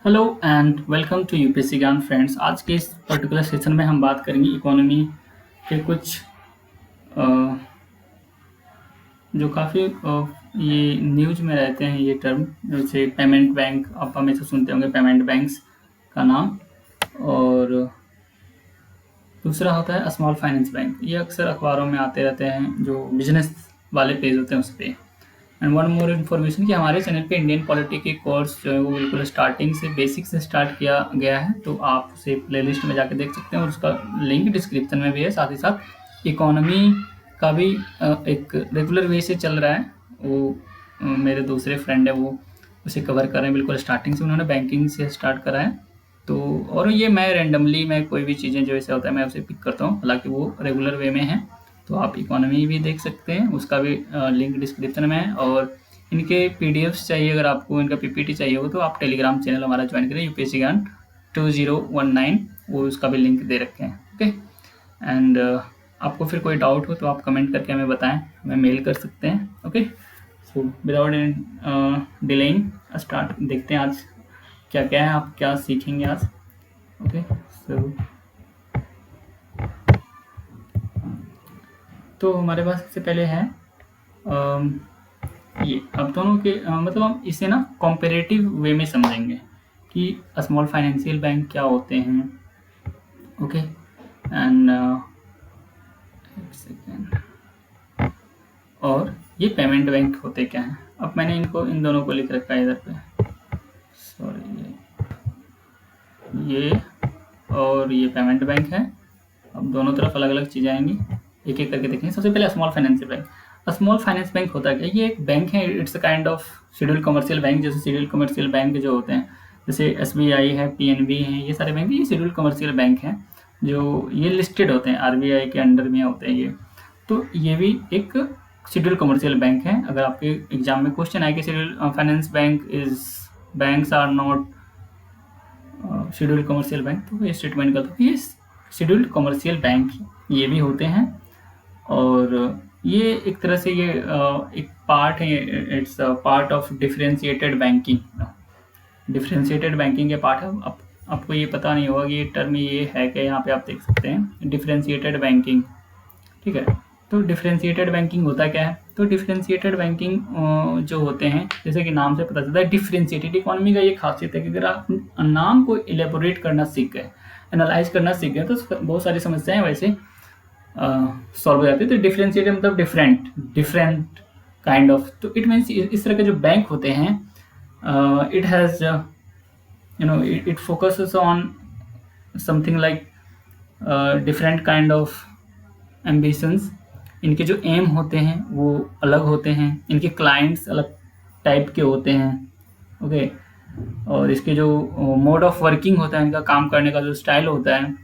Hello and welcome to UPSC Gyan friends. आज के इस पर्टिकुलर सेशन में हम बात करेंगे इकोनॉमी के कुछ अ, जो काफ़ी ये न्यूज़ में रहते हैं ये टर्म, जैसे पेमेंट बैंक। आप हमेशा सुनते होंगे पेमेंट बैंक्स का नाम। और दूसरा होता है स्मॉल फाइनेंस बैंक। ये अक्सर अखबारों में आते रहते हैं, जो बिजनेस वाले पेज होते हैं उस पर। एंड वन मोर इन्फॉर्मेशन कि हमारे चैनल पे इंडियन पॉलिटी के कोर्स जो है वो बिल्कुल स्टार्टिंग से बेसिक से स्टार्ट किया गया है, तो आप उसे प्लेलिस्ट में जाकर देख सकते हैं और उसका लिंक डिस्क्रिप्शन में भी है। साथ ही साथ इकोनॉमी का भी एक रेगुलर वे से चल रहा है, वो मेरे दूसरे फ्रेंड है वो उसे कवर कर रहे हैं बिल्कुल स्टार्टिंग से। उन्होंने बैंकिंग से स्टार्ट करा है, तो और ये मैं रेंडमली मैं कोई भी चीज़ें जो ऐसे होता है मैं उसे पिक करता हूँ, हालांकि वो रेगुलर वे में है। तो आप इकोनॉमी भी देख सकते हैं, उसका भी लिंक डिस्क्रिप्शन में है। और इनके पीडीएफ्स चाहिए, अगर आपको इनका पीपीटी चाहिए हो तो आप टेलीग्राम चैनल हमारा ज्वाइन करें, यूपीएससी ज्ञान 2019, वो उसका भी लिंक दे रखे हैं। ओके। एंड आपको फिर कोई डाउट हो तो आप कमेंट करके हमें बताएं, हमें मेल कर सकते हैं। Okay. So without delaying start देखते हैं आज क्या क्या है, आप क्या सीखेंगे आज। ओके। सो तो हमारे पास सबसे पहले है ये अब दोनों के मतलब हम इसे ना कॉम्पेरेटिव वे में समझेंगे कि स्मॉल फाइनेंशियल बैंक क्या होते हैं। ओके। एंड एक सेकेंड, और ये पेमेंट बैंक होते क्या हैं। अब मैंने इनको इन दोनों को लिख रखा है इधर पे, सॉरी, ये और ये पेमेंट बैंक है। अब दोनों तरफ अलग अलग चीज़ें आएंगी, एक एक करके देखेंगे। सबसे पहले small financial bank. Small finance bank होता क्या है? ये एक बैंक है, it's a kind of schedule commercial bank. जैसे शेड्यूल कमर्शियल बैंक जो होते हैं, जैसे एसबीआई है, पीएनबी है, ये सारे बैंक ये शेड्यूल कमर्शियल बैंक हैं, जो ये लिस्टेड होते हैं, आरबीआई के अंडर में होते हैं ये। तो ये भी एक शेड्यूल कमर्शियल बैंक है। अगर आपके एग्जाम में क्वेश्चन आए कि schedule finance bank is banks are not schedule commercial bank, तो ये स्टेटमेंट करता है ये शेड्यूल कमर्शियल बैंक ये भी होते हैं। और ये एक तरह से ये एक पार्ट है, it's part of differentiated banking. Differentiated banking के पार्ट है। आपको ये पता नहीं होगा कि ये टर्म ये है कि यहाँ पे आप देख सकते हैं डिफरेंशिएटेड बैंकिंग। ठीक है। तो डिफरेंशिएटेड बैंकिंग होता क्या है? तो डिफरेंशिएटेड बैंकिंग जो होते हैं, जैसे कि नाम से पता चलता है, डिफरेंशिएटेड इकोनॉमी का ये खासियत है कि अगर आप नाम को इलेबोरेट करना सीख गए, एनालाइज करना सीख गए, तो बहुत सारी समस्याएं वैसे सॉल्व हो जाती है। तो डिफरेंशिएटेड मतलब डिफरेंट काइंड ऑफ। तो इट मीन्स इस तरह के जो बैंक होते हैं, it has it focuses on something like different kind of ambitions. इनके जो एम होते हैं वो अलग होते हैं, इनके क्लाइंट्स अलग टाइप के होते हैं। ओके। और इसके जो मोड ऑफ वर्किंग होता है, इनका काम करने का जो स्टाइल होता है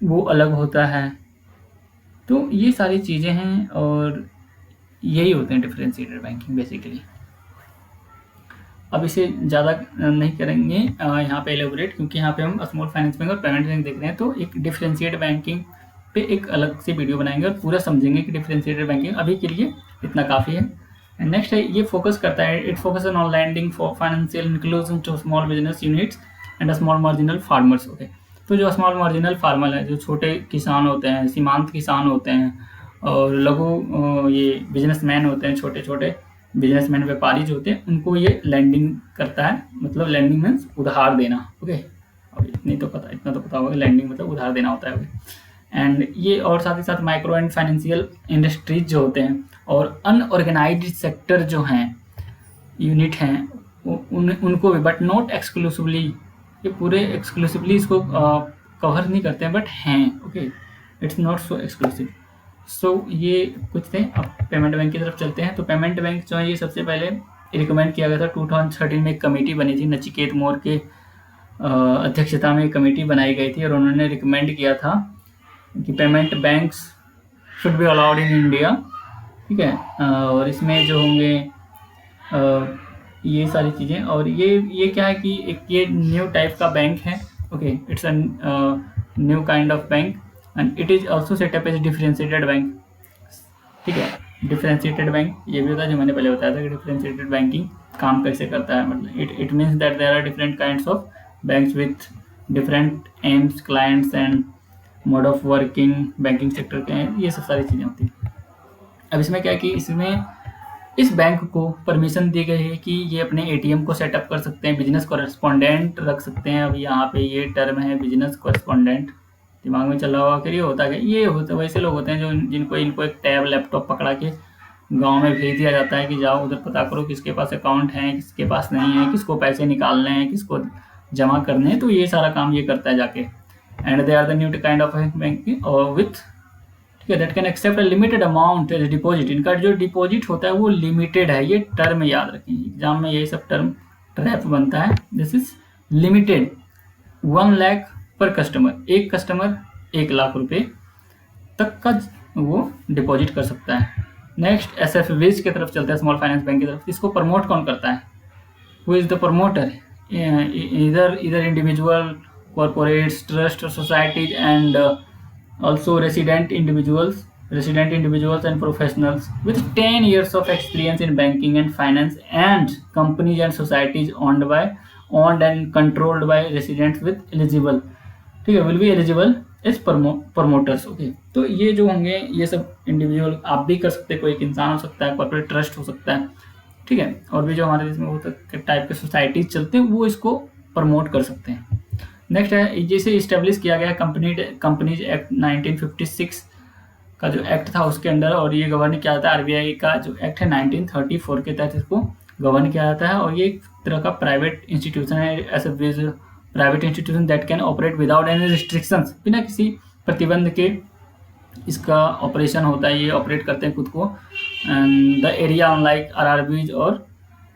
वो अलग होता है। तो ये सारी चीज़ें हैं और यही होते हैं डिफरेंशिएटेड बैंकिंग बेसिकली। अब इसे ज़्यादा नहीं करेंगे यहाँ पे एलेबोरेट, क्योंकि यहाँ पे हम स्मॉल फाइनेंस बैंक और पेमेंट बैंक देख रहे हैं। तो एक डिफरेंशिएटेड बैंकिंग पे एक अलग से वीडियो बनाएंगे और पूरा समझेंगे कि डिफरेंशिएटेड बैंकिंग। अभी के लिए इतना काफ़ी है। एंड नेक्स्ट है, ये फोकस करता है, it focus on lending for financial inclusion to small business units and small marginal farmers. Okay. तो जो स्मॉल मार्जिनल फार्मर है, जो छोटे किसान होते हैं, सीमांत किसान होते हैं, और लघु ये बिजनेसमैन होते हैं, छोटे छोटे बिजनेसमैन व्यापारी जो होते हैं, उनको ये लैंडिंग करता है। मतलब लैंडिंग मीन्स उधार देना। ओके। अब इतना तो पता होगा, लैंडिंग मतलब उधार देना होता है। एंड ये और साथ ही साथ माइक्रो एंड फाइनेंशियल इंडस्ट्रीज जो होते हैं और अनऑर्गेनाइज्ड सेक्टर जो हैं, यूनिट हैं, उनको भी, बट नॉट एक्सक्लूसिवली, ये पूरे एक्सक्लूसिवली इसको कवर नहीं करते हैं, बट हैं। Okay. It's not so exclusive. So ये कुछ थे। अब पेमेंट बैंक की तरफ चलते हैं। तो पेमेंट बैंक जो है ये सबसे पहले रिकमेंड किया गया था 2013 में। एक कमेटी बनी थी, नचिकेत मोर के अध्यक्षता में एक कमेटी बनाई गई थी और उन्होंने रिकमेंड किया था कि payment banks should be allowed in India. ठीक है। और इसमें जो होंगे ये सारी चीज़ें, और ये क्या है कि एक ये न्यू टाइप का बैंक है। Okay. It's a new kind of bank and it is also set up as differentiated bank. ठीक है। डिफरेंशिएटेड बैंक ये भी होता है, जो मैंने पहले बताया था कि डिफरेंशिएटेड बैंकिंग काम कैसे करता है। मतलब it means that there are different kinds of banks with different aims, clients and mode of working banking sector के हैं, ये सब सारी चीज़ें होती हैं। अब इसमें क्या है कि इसमें इस बैंक को परमिशन दी गई है कि ये अपने एटीएम को सेटअप कर सकते हैं, बिजनेस कॉरेस्पॉन्डेंट रख सकते हैं। अब यहाँ पे ये टर्म है बिजनेस कॉरेस्पॉन्डेंट, दिमाग में चल रहा होगा कि ये होता है, ये होता वैसे लोग होते हैं जो इनको एक टैब लैपटॉप पकड़ा के गांव में भेज दिया जाता है कि जाओ उधर पता करो किसके पास अकाउंट है, किसके पास नहीं है, किसको पैसे निकालने हैं, किसको जमा करने हैं, तो ये सारा काम ये करता है जाके। And they are the new kind of banking और विथ, ठीक है, that can accept a limited amount as deposit. इनका जो डिपॉजिट होता है वो लिमिटेड है, ये टर्म याद रखें, एग्जाम में ये सब टर्म ट्रैप बनता है। दिस इज लिमिटेड 1 लाख पर कस्टमर, एक कस्टमर 1 लाख रुपए तक का वो डिपॉजिट कर सकता है। नेक्स्ट एसएफबीज की तरफ चलते हैं, स्मॉल फाइनेंस बैंक की तरफ। इसको प्रमोट कौन करता है? Who is the promoter? इधर individual, corporates, trust, societies and also resident individuals and professionals with 10 years of experience in banking and finance, and companies and societies owned and controlled by residents with eligible, ठीक है, will be eligible as promoters। Okay, तो ये जो होंगे ये सब individual आप भी कर सकते हैं, कोई एक इंसान हो सकता है, कॉर्पोरेट ट्रस्ट हो सकता है, ठीक है, और भी जो हमारे देश में वो टाइप के सोसाइटीज चलते हैं वो इसको प्रमोट कर सकते हैं। नेक्स्ट है, जैसे इस्टेब्लिश किया गया कंपनीज एक्ट 1956 का जो एक्ट था उसके अंडर, और ये गवर्न किया जाता है। आरबीआई का जो एक्ट है 1934 के तहत इसको गवर्न किया जाता है, और ये एक तरह का प्राइवेट इंस्टीट्यूशन है, ऐसे private institution that can operate without any restrictions, बिना किसी प्रतिबंध के इसका ऑपरेशन होता है, ये ऑपरेट करते हैं खुद को। And the area unlike RRBs और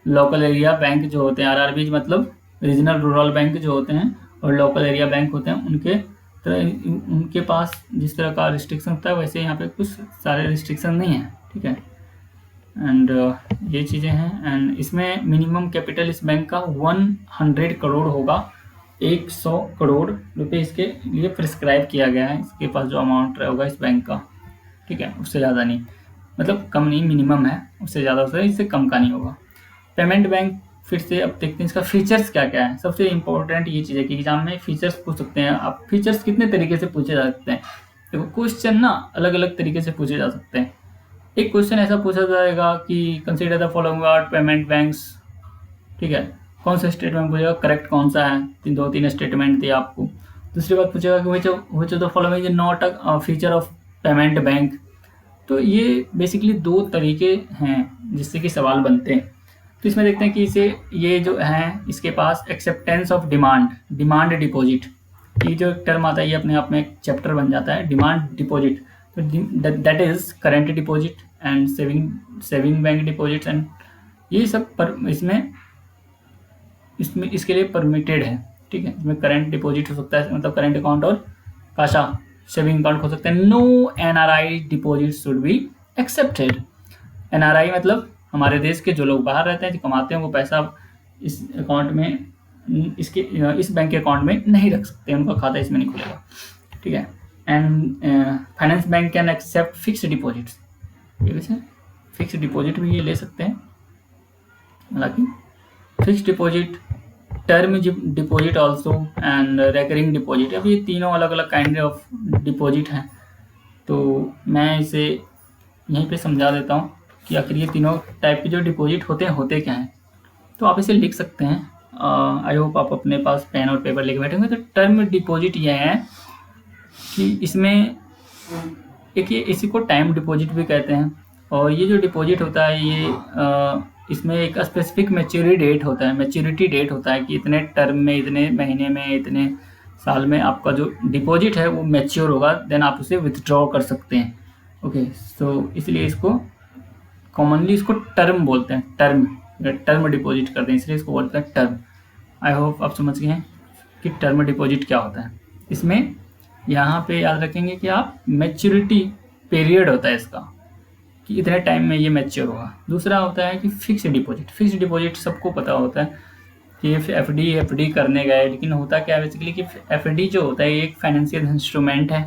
लोकल एरिया बैंक जो होते हैं, आरआरबीज मतलब रीजनल रूरल बैंक जो होते हैं, और लोकल एरिया बैंक होते हैं, उनके पास जिस तरह का रिस्ट्रिक्शन होता है वैसे यहाँ पे कुछ सारे रिस्ट्रिक्शन नहीं है, ठीक है। एंड ये चीज़ें हैं। एंड इसमें मिनिमम कैपिटल इस बैंक का 100 करोड़ होगा, 100 करोड़ रुपए इसके लिए प्रिस्क्राइब किया गया है, इसके पास जो अमाउंट होगा इस बैंक का, ठीक है, उससे ज़्यादा नहीं, मतलब कम नहीं, मिनिमम है, उससे ज़्यादा उससे इससे कम का नहीं होगा। पेमेंट बैंक, फिर से अब देखते हैं इसका फीचर्स क्या क्या है। सबसे इंपॉर्टेंट ये चीज़ है कि एग्जाम में फीचर्स पूछ सकते हैं आप। फीचर्स कितने तरीके से पूछे जा सकते हैं, देखो क्वेश्चन ना अलग अलग तरीके से पूछे जा सकते हैं। एक क्वेश्चन ऐसा पूछा जाएगा कि consider the following are payment banks, ठीक है, कौन सा स्टेटमेंट पूछेगा, करेक्ट कौन सा है, 2-3 स्टेटमेंट दिए आपको। दूसरी बात पूछेगा कि which of the following is not a feature of payment bank. तो ये बेसिकली 2 तरीके हैं जिससे कि सवाल बनते हैं। तो इसमें देखते हैं कि इसे ये जो है इसके पास एक्सेप्टेंस ऑफ डिमांड डिपॉजिट, ये जो टर्म आता है ये अपने आप में एक चैप्टर बन जाता है, डिमांड डिपॉजिट। तो that is current deposit and saving bank deposit, and ये सब पर इसमें इसके लिए परमिटेड है, ठीक है। इसमें करेंट डिपॉजिट हो सकता है, मतलब करेंट अकाउंट और काशा सेविंग अकाउंट हो सकता है। No NRI deposit should be accepted. NRI मतलब हमारे देश के जो लोग बाहर रहते हैं, जो कमाते हैं, वो पैसा इस अकाउंट में, इस बैंक के अकाउंट में नहीं रख सकते, उनका खाता इसमें नहीं खुलेगा, ठीक है। And finance bank can accept fix deposits, fix deposit भी ये ले सकते हैं। हालांकि fix deposit, term deposit also and recurring deposit, अब ये तीनों अलग अलग काइंड ऑफ डिपॉजिट हैं। तो मैं इसे यहीं पे समझा देता हूँ कि आखिर ये तीनों टाइप के जो डिपॉजिट होते क्या हैं। तो आप इसे लिख सकते हैं। आई होप आप अपने पास पेन और पेपर लेके बैठे होंगे। तो टर्म डिपॉजिट ये है कि इसमें एक ये इसी को टाइम डिपॉजिट भी कहते हैं, और ये जो डिपॉजिट होता है ये इसमें एक स्पेसिफिक मैच्योरिटी डेट होता है कि इतने टर्म में, इतने महीने में, इतने साल में आपका जो डिपॉजिट है वो मैच्योर होगा, देन आप उसे विथड्रॉ कर सकते हैं। ओके, सो इसलिए इसको कॉमनली इसको टर्म बोलते हैं, टर्म डिपॉजिट करते हैं, इसलिए इसको बोलते हैं टर्म। आई होप आप समझ गए हैं कि टर्म डिपॉजिट क्या होता है। इसमें यहाँ पे याद रखेंगे कि आप मैच्योरिटी पीरियड होता है इसका, कि इतने टाइम में ये मैच्योर होगा। दूसरा होता है कि फिक्स डिपॉजिट सबको पता होता है कि एफडी करने गए, लेकिन होता क्या है बेसिकली कि एफडी जो होता है ये एक फाइनेंशियल इंस्ट्रूमेंट है,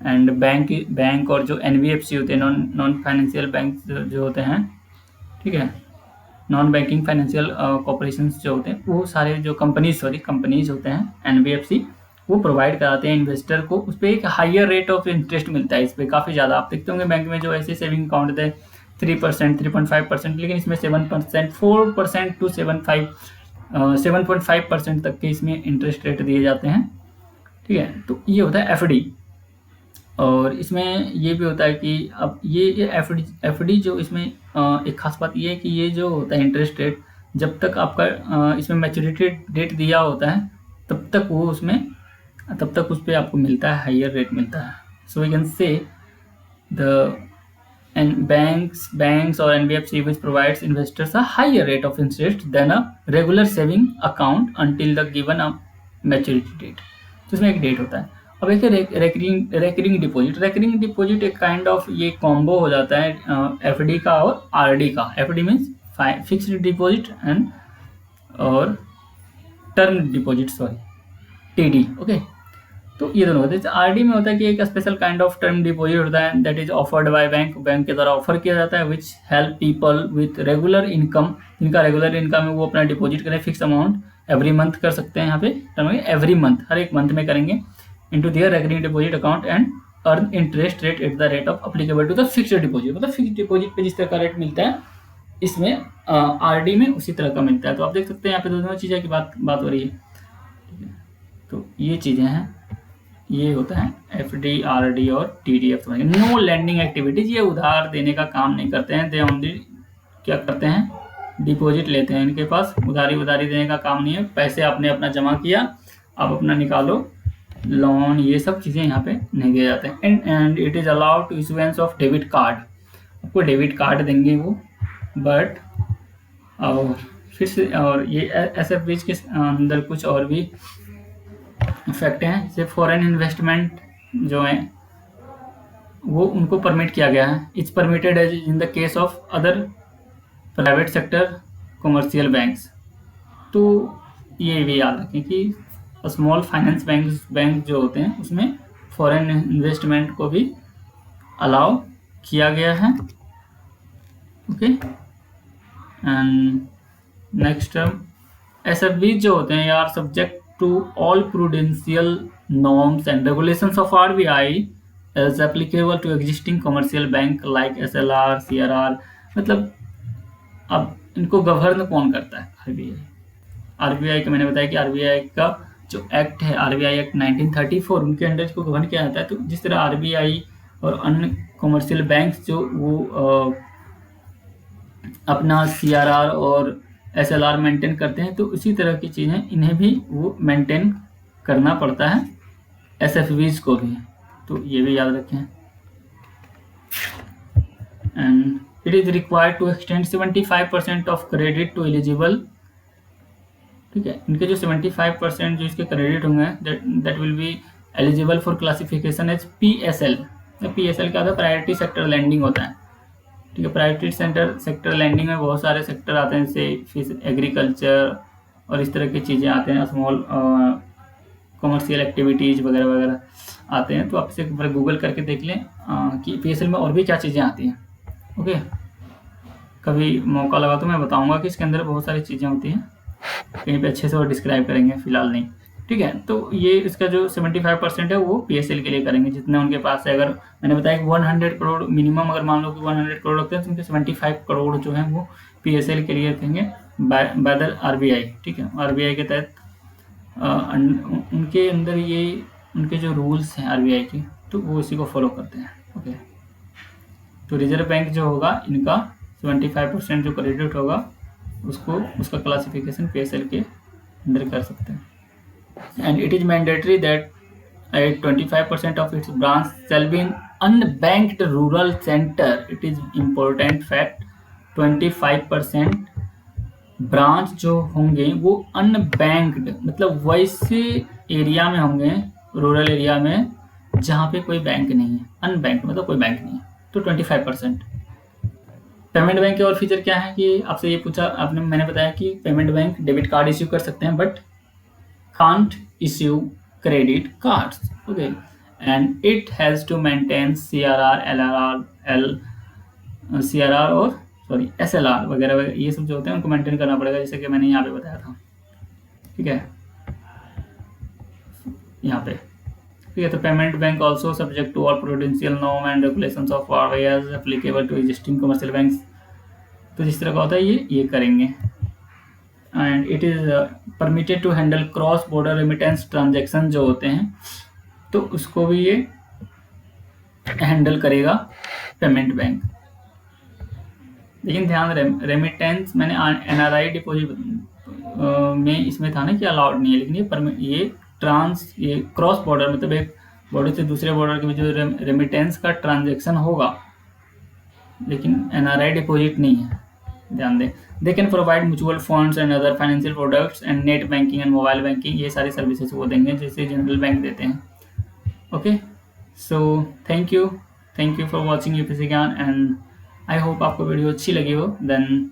एंड बैंक और जो एनबीएफसी होते हैं, नॉन फाइनेंशियल बैंक जो होते हैं, ठीक है, नॉन बैंकिंग फाइनेंशियल कॉर्पोरेशंस जो होते हैं, वो सारे जो कंपनीज होते हैं एनबीएफसी, वो प्रोवाइड कराते हैं इन्वेस्टर को, उस पर एक हायर रेट ऑफ इंटरेस्ट मिलता है। इस पर काफ़ी ज़्यादा आप देखते होंगे बैंक में जो ऐसे सेविंग अकाउंट थे 3%, 3.5%, लेकिन इसमें 7%, 4% टू 7.5% तक के इसमें इंटरेस्ट रेट दिए जाते हैं। ठीक है, तो ये होता है एफडी। और इसमें ये भी होता है कि अब ये एफडी जो इसमें एक खास बात ये है कि ये जो होता है इंटरेस्ट रेट, जब तक आपका इसमें मैच्योरिटी डेट दिया होता है तब तक उस पर आपको मिलता है, हायर रेट मिलता है। So we can say the and banks or NBFC which provides investors a higher rate of interest than a regular saving account until the given maturity date। तो इसमें एक डेट होता है। अब एक रेकरिंग डिपॉजिट एक काइंड ऑफ ये combo हो जाता है एफडी का और आरडी का। FD means fixed deposit and और term deposit, sorry TD. Okay, तो ये दोनों होते हैं। आरडी में होता है कि एक special kind of term deposit होता है that is offered by bank के द्वारा ऑफर किया जाता है, which help people with regular income, जिनका रेगुलर इनकम है वो अपना डिपॉजिट करें फिक्स अमाउंट एवरी मंथ कर सकते हैं। यहाँ पे टर्म एवरी मंथ, हर एक मंथ में करेंगे into their recurring deposit account and earn interest rate at the rate of applicable to the fixed deposit. मतलब फिक्स्ड डिपॉजिट पे जिस तरह का रेट मिलता है इसमें आरडी में उसी तरह का मिलता है। तो आप देख सकते हैं यहाँ पे दोनों चीज़ें की बात हो रही है। तो ये चीज़ें हैं, ये होता है एफडी, आरडी और टीडीएफ। नो लैंडिंग एक्टिविटीज, ये उधार देने का काम नहीं करते हैं। दे ओनली क्या करते हैं, डिपॉजिट लेते हैं। इनके पास उधारी देने का काम नहीं है। पैसे आपने अपना जमा किया, आप अपना निकालो, लोन, ये सब चीज़ें यहाँ पे नहीं दिए जाते हैं। And it is allowed to issuance of debit card, आपको डेबिट कार्ड देंगे वो, बट और फिर से और ये एसएफबीज के अंदर कुछ और भी इफेक्ट हैं, जैसे फॉरेन इन्वेस्टमेंट जो है वो उनको परमिट किया गया है। It's permitted as in the case of other private sector commercial banks. तो ये भी याद रखें कि स्मॉल फाइनेंस बैंक जो होते हैं उसमें फॉरेन इन्वेस्टमेंट को भी अलाउ किया गया है। ओके, एंड नेक्स्ट एसएफबी जो होते हैं यार subject to all prudential norms and regulations of RBI as applicable to existing commercial bank like SLR, CRR। मतलब अब इनको गवर्न कौन करता है, आरबीआई का मैंने बताया कि आरबीआई का जो एक्ट है, आरबीआई एक्ट 1934, उनके अंडर इसको गवर्न किया जाता है। तो जिस तरह आरबीआई और अन्य कमर्शियल बैंक्स जो वो अपना सीआरआर और एसएलआर मेंटेन करते हैं, तो उसी तरह की चीज़ें इन्हें भी वो मेंटेन करना पड़ता है, एसएफबीज को भी। तो ये भी याद रखें। And it is required to extend 75% of credit to eligible. ठीक है, इनके जो 75% जो इसके क्रेडिट होंगे that will be eligible for classification as PSL. PSL का था प्रायोरिटी सेक्टर लैंडिंग होता है। ठीक है, प्रायोरिटी सेक्टर लैंडिंग में बहुत सारे सेक्टर आते हैं, जैसे फिर एग्रीकल्चर और इस तरह की चीज़ें आते हैं, स्मॉल कमर्शियल एक्टिविटीज़ वगैरह वगैरह आते हैं। तो आप इसे एक बार गूगल करके देख लें कि पीएसएल में और भी क्या चीज़ें आती हैं। ओके, कभी मौका लगा तो मैं बताऊंगा कि इसके अंदर बहुत सारी चीज़ें होती हैं, कहीं पे अच्छे से और डिस्क्राइब करेंगे, फिलहाल नहीं। ठीक है, तो ये इसका जो 75% है वो पीएसएल के लिए करेंगे जितना उनके पास है। अगर मैंने बताया कि 100 करोड़ मिनिमम, अगर मान लो कि 100 करोड़ रखते हैं तो उनके 75 करोड़ जो है वो पीएसएल के लिए रखेंगे बाय द आरबीआई। ठीक है, आरबीआई के तहत उनके अंदर ये उनके जो रूल्स हैं आरबीआई के, तो वो इसी को फॉलो करते हैं। ओके, तो रिजर्व बैंक जो होगा इनका 75% जो क्रेडिट होगा उसको उसका क्लासिफिकेशन पीएसएल के अंदर कर सकते हैं। And it is mandatory that 25% of its branch shall be in unbanked rural center. It is important fact, 25% branch जो होंगे वो अनबैंक्ड, मतलब वैसे एरिया में होंगे, रूरल एरिया में जहाँ पे कोई बैंक नहीं है। अनबैंक्ड मतलब कोई बैंक नहीं है, तो 25%। पेमेंट बैंक के और फीचर क्या है कि आपसे ये पूछा आपने, मैंने बताया कि payment bank debit card issue कर सकते हैं but can't issue credit cards. Okay, and it has to maintain CRR, LRR, CRR or sorry SLR वगैरह वगैरह ये सब जो होते हैं उनको मेंटेन करना पड़ेगा, जैसे कि मैंने यहाँ पे बताया था। ठीक है, यहाँ पे ठीक है। तो payment bank also subject to all prudential norm and regulations of RBI applicable to existing commercial banks. तो जिस तरह का होता है ये करेंगे। And it is permitted to handle cross border remittance transaction जो होते हैं, तो उसको भी ये हैंडल करेगा पेमेंट बैंक। लेकिन ध्यान, रेमिटेंस मैंने NRI डिपॉजिट में इसमें था ना कि अलाउड नहीं है, लेकिन ये क्रॉस बॉर्डर मतलब एक बॉर्डर से दूसरे बॉर्डर के बीच जो रेमिटेंस का ट्रांजेक्शन होगा, लेकिन NRI डिपॉजिट नहीं है, ध्यान दें। They can provide mutual funds and other financial products and net banking and mobile banking, ये सारी सर्विसेज वो देंगे जैसे जनरल बैंक देते हैं। Okay, so thank you for watching UPSC ज्ञान एंड आई होप आपको वीडियो अच्छी लगी हो। देन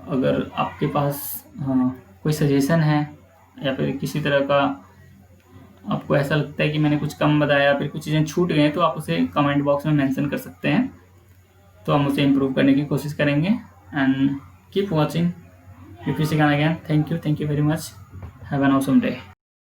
अगर आपके पास कोई सजेशन है या फिर किसी तरह का आपको ऐसा लगता है कि मैंने कुछ कम बताया या फिर कुछ चीज़ें छूट गई हैं, तो आप उसे कमेंट बॉक्स में मेंशन कर सकते हैं, तो हम उसे इम्प्रूव करने की कोशिश करेंगे। एंड कीप वॉचिंग UPSC ज्ञान again. Thank you very much. Have an awesome day.